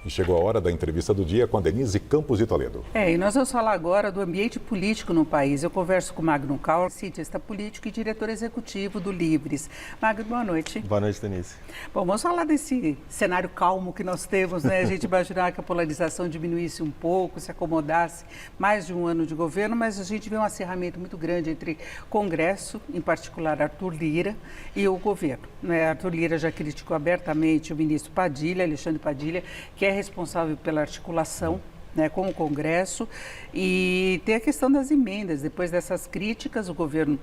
E chegou a hora da entrevista do dia com a Denise Campos de Toledo. E nós vamos falar agora do ambiente político no país. Eu converso com Magno Caul, cientista político e diretor executivo do Livres. Magno, boa noite. Boa noite, Denise. Bom, vamos falar desse cenário calmo que nós temos, né? A gente imaginar que a polarização diminuísse um pouco, se acomodasse mais de um ano de governo, mas a gente vê um acirramento muito grande entre Congresso, em particular Arthur Lira, e o governo, né? Arthur Lira já criticou abertamente o ministro Padilha, Alexandre Padilha, que é responsável pela articulação, né, com o Congresso, e tem a questão das emendas. Depois dessas críticas, o governo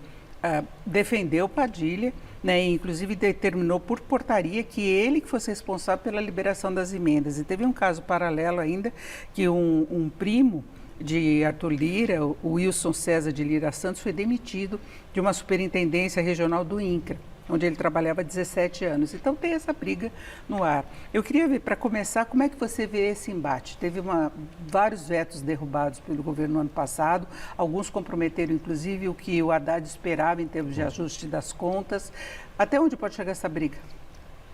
defendeu Padilha, né, e inclusive determinou por portaria que ele que fosse responsável pela liberação das emendas. E teve um caso paralelo ainda, que um primo de Arthur Lira, o Wilson César de Lira Santos, foi demitido de uma superintendência regional do INCRA, onde ele trabalhava há 17 anos. Então tem essa briga no ar. Eu queria ver, para começar, como é que você vê esse embate? Teve vários vetos derrubados pelo governo no ano passado, alguns comprometeram inclusive o que o Haddad esperava em termos de ajuste das contas. Até onde pode chegar essa briga?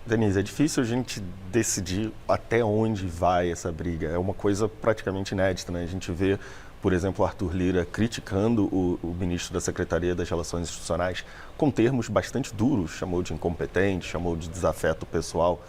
Denise, é difícil a gente decidir até onde vai essa briga. É uma coisa praticamente inédita, né? A gente vê, por exemplo, o Arthur Lira criticando o ministro da Secretaria das Relações Institucionais com termos bastante duros, chamou de incompetente, chamou de desafeto pessoal,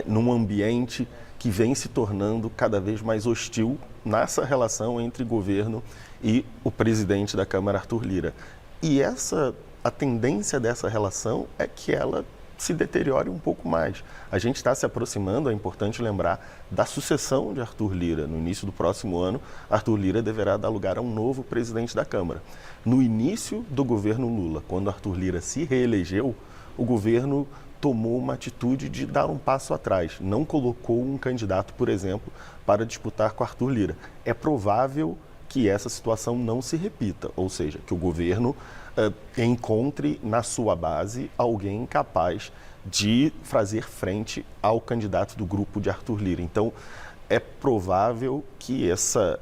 num ambiente que vem se tornando cada vez mais hostil nessa relação entre governo e o presidente da Câmara, Arthur Lira. E a tendência dessa relação é que ela se deteriore um pouco mais. A gente está se aproximando, é importante lembrar, da sucessão de Arthur Lira. No início do próximo ano, Arthur Lira deverá dar lugar a um novo presidente da Câmara. No início do governo Lula, quando Arthur Lira se reelegeu, o governo tomou uma atitude de dar um passo atrás. Não colocou um candidato, por exemplo, para disputar com Arthur Lira. É provável que essa situação não se repita, ou seja, que o governo encontre na sua base alguém capaz de fazer frente ao candidato do grupo de Arthur Lira. Então, é provável que essa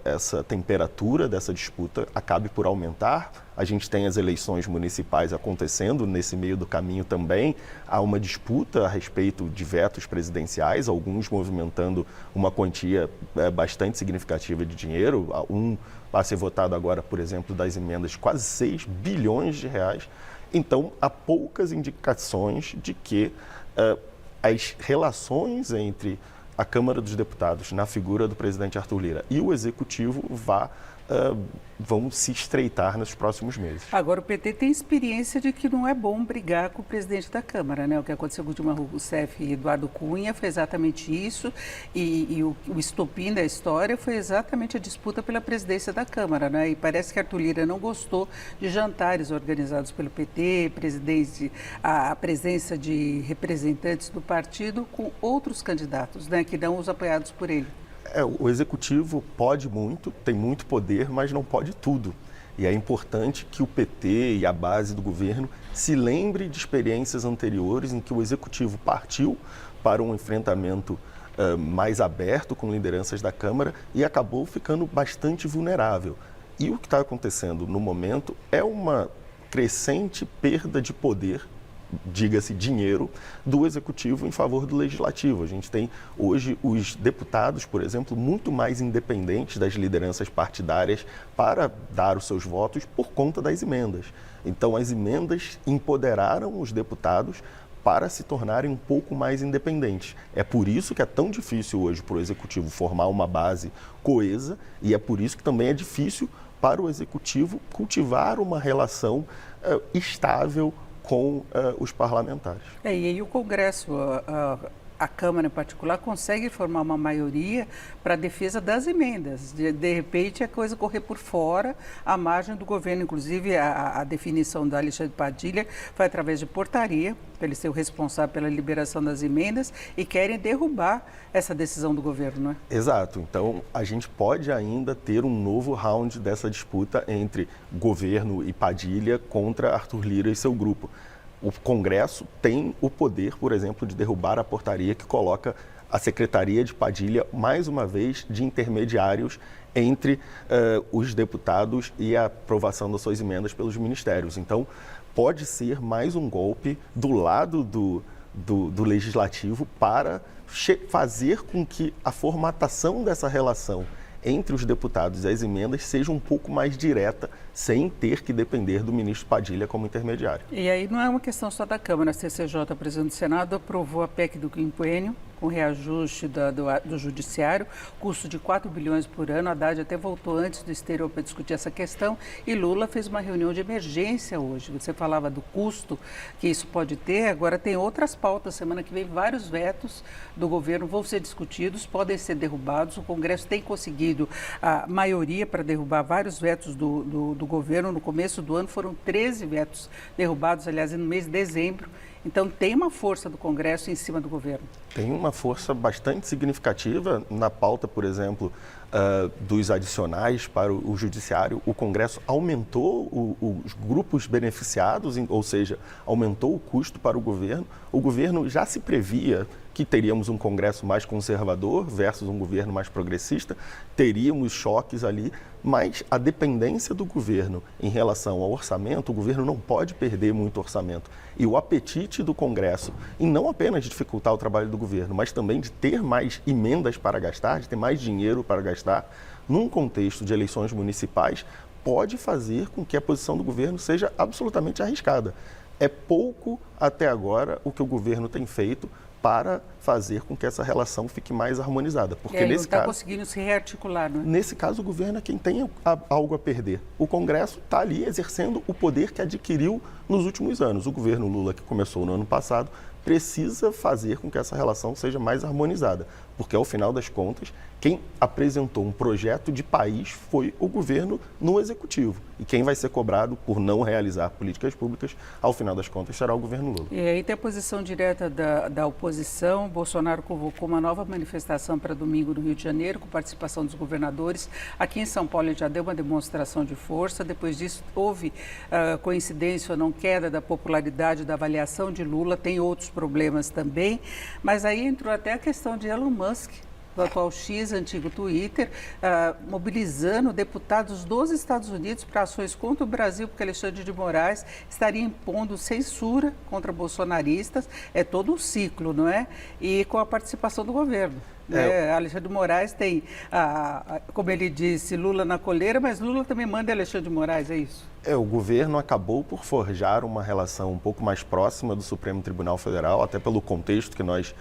temperatura dessa disputa acabe por aumentar. A gente tem as eleições municipais acontecendo, nesse meio do caminho também há uma disputa a respeito de vetos presidenciais, alguns movimentando uma quantia bastante significativa de dinheiro. Vai ser votado agora, por exemplo, das emendas, quase 6 bilhões de reais. Então, há poucas indicações de que as relações entre a Câmara dos Deputados, na figura do presidente Arthur Lira, e o Executivo vão se estreitar nos próximos meses. Agora, o PT tem experiência de que não é bom brigar com o presidente da Câmara, né? O que aconteceu com o Dilma Rousseff e Eduardo Cunha foi exatamente isso, e o estopim da história foi exatamente a disputa pela presidência da Câmara, né? E parece que Arthur Lira não gostou de jantares organizados pelo PT, a presença de representantes do partido com outros candidatos, né? Que não os apoiados por ele. O Executivo pode muito, tem muito poder, mas não pode tudo. E é importante que o PT e a base do governo se lembre de experiências anteriores em que o Executivo partiu para um enfrentamento mais aberto com lideranças da Câmara e acabou ficando bastante vulnerável. E o que está acontecendo no momento é uma crescente perda de poder, diga-se dinheiro, do Executivo em favor do Legislativo. A gente tem hoje os deputados, por exemplo, muito mais independentes das lideranças partidárias para dar os seus votos por conta das emendas. Então, as emendas empoderaram os deputados para se tornarem um pouco mais independentes. É por isso que é tão difícil hoje para o Executivo formar uma base coesa e é por isso que também é difícil para o Executivo cultivar uma relação estável com os parlamentares. E aí o Congresso, a Câmara em particular, consegue formar uma maioria para a defesa das emendas. De repente, a coisa correr por fora, à margem do governo. Inclusive, a definição da Alexandre Padilha foi através de portaria, para ele ser o responsável pela liberação das emendas, e querem derrubar essa decisão do governo, não é? Exato. Então, a gente pode ainda ter um novo round dessa disputa entre governo e Padilha contra Arthur Lira e seu grupo. O Congresso tem o poder, por exemplo, de derrubar a portaria que coloca a Secretaria de Padilha, mais uma vez, de intermediários entre os deputados e a aprovação das suas emendas pelos ministérios. Então, pode ser mais um golpe do lado do Legislativo para fazer com que a formatação dessa relação entre os deputados e as emendas seja um pouco mais direta, sem ter que depender do ministro Padilha como intermediário. E aí não é uma questão só da Câmara. A CCJ, presidente do Senado, aprovou a PEC do quinquênio, com reajuste do Judiciário, custo de 4 bilhões por ano. A Haddad até voltou antes do exterior para discutir essa questão e Lula fez uma reunião de emergência hoje. Você falava do custo que isso pode ter, agora tem outras pautas. Semana que vem, vários vetos do governo vão ser discutidos, podem ser derrubados. O Congresso tem conseguido a maioria para derrubar vários vetos do governo. No começo do ano foram 13 vetos derrubados, aliás, no mês de dezembro. Então, tem uma força do Congresso em cima do governo. Tem uma força bastante significativa na pauta, por exemplo, dos adicionais para o Judiciário. O Congresso aumentou os grupos beneficiados, ou seja, aumentou o custo para o governo. O governo já se previa que teríamos um Congresso mais conservador versus um governo mais progressista, teríamos choques ali, mas a dependência do governo em relação ao orçamento, o governo não pode perder muito orçamento. E o apetite do Congresso em não apenas dificultar o trabalho do governo, mas também de ter mais emendas para gastar, de ter mais dinheiro para gastar, num contexto de eleições municipais, pode fazer com que a posição do governo seja absolutamente arriscada. É pouco até agora o que o governo tem feito para fazer com que essa relação fique mais harmonizada. Porque nesse caso, não está conseguindo se rearticular, não é? Nesse caso, o governo é quem tem algo a perder. O Congresso está ali exercendo o poder que adquiriu nos últimos anos. O governo Lula, que começou no ano passado, precisa fazer com que essa relação seja mais harmonizada. Porque, ao final das contas, quem apresentou um projeto de país foi o governo no executivo. E quem vai ser cobrado por não realizar políticas públicas, ao final das contas, será o governo Lula. E aí tem a posição direta da oposição. Bolsonaro convocou uma nova manifestação para domingo no Rio de Janeiro, com participação dos governadores. Aqui em São Paulo ele já deu uma demonstração de força. Depois disso, houve coincidência ou não queda da popularidade da avaliação de Lula. Tem outros problemas também. Mas aí entrou até a questão de Elon Musk, do atual X, antigo Twitter, mobilizando deputados dos Estados Unidos para ações contra o Brasil, porque Alexandre de Moraes estaria impondo censura contra bolsonaristas. É todo um ciclo, não é? E com a participação do governo. Alexandre de Moraes tem, como ele disse, Lula na coleira, mas Lula também manda Alexandre de Moraes, é isso? O governo acabou por forjar uma relação um pouco mais próxima do Supremo Tribunal Federal, até pelo contexto que nós,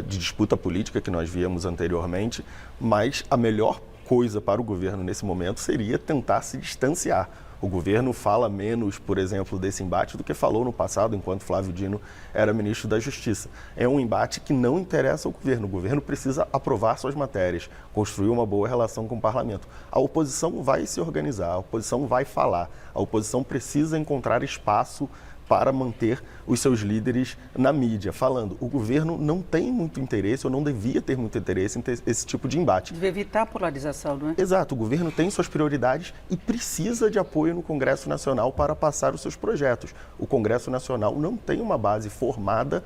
de disputa política que nós víamos anteriormente, mas a melhor coisa para o governo nesse momento seria tentar se distanciar. O governo fala menos, por exemplo, desse embate do que falou no passado, enquanto Flávio Dino era ministro da Justiça. É um embate que não interessa ao governo. O governo precisa aprovar suas matérias, construir uma boa relação com o parlamento. A oposição vai se organizar, a oposição vai falar, a oposição precisa encontrar espaço para manter os seus líderes na mídia, falando. O governo não tem muito interesse, ou não devia ter muito interesse em ter esse tipo de embate. Deve evitar a polarização, não é? Exato. O governo tem suas prioridades e precisa de apoio no Congresso Nacional para passar os seus projetos. O Congresso Nacional não tem uma base formada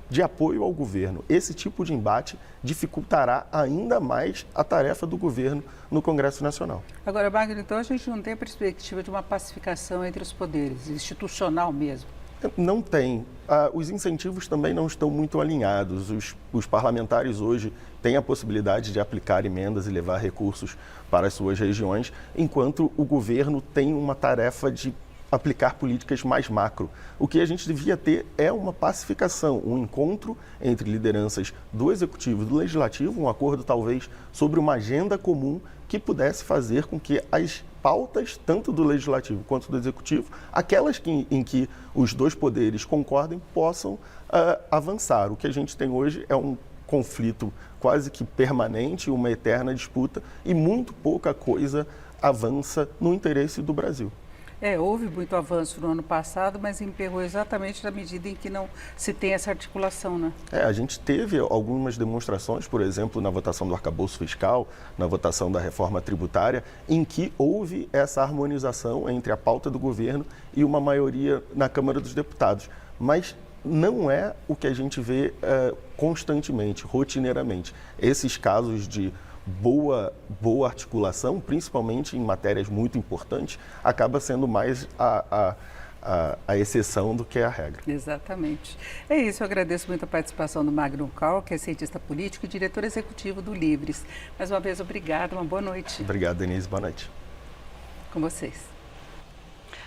de apoio ao governo. Esse tipo de embate dificultará ainda mais a tarefa do governo no Congresso Nacional. Agora, Magno, então a gente não tem a perspectiva de uma pacificação entre os poderes, institucional mesmo? Não tem. Os incentivos também não estão muito alinhados. Os parlamentares hoje têm a possibilidade de aplicar emendas e levar recursos para as suas regiões, enquanto o governo tem uma tarefa de aplicar políticas mais macro. O que a gente devia ter é uma pacificação, um encontro entre lideranças do Executivo e do Legislativo, um acordo talvez sobre uma agenda comum que pudesse fazer com que as pautas, tanto do Legislativo quanto do Executivo, aquelas em que os dois poderes concordem, possam avançar. O que a gente tem hoje é um conflito quase que permanente, uma eterna disputa, e muito pouca coisa avança no interesse do Brasil. Houve muito avanço no ano passado, mas emperrou exatamente na medida em que não se tem essa articulação, né? A gente teve algumas demonstrações, por exemplo, na votação do arcabouço fiscal, na votação da reforma tributária, em que houve essa harmonização entre a pauta do governo e uma maioria na Câmara dos Deputados. Mas não é o que a gente vê constantemente, rotineiramente. Esses casos de boa articulação, principalmente em matérias muito importantes, acaba sendo mais a exceção do que a regra. Exatamente. É isso, eu agradeço muito a participação do Magno Cal, que é cientista político e diretor executivo do Livres. Mais uma vez, obrigada, uma boa noite. Obrigado, Denise, boa noite. Com vocês.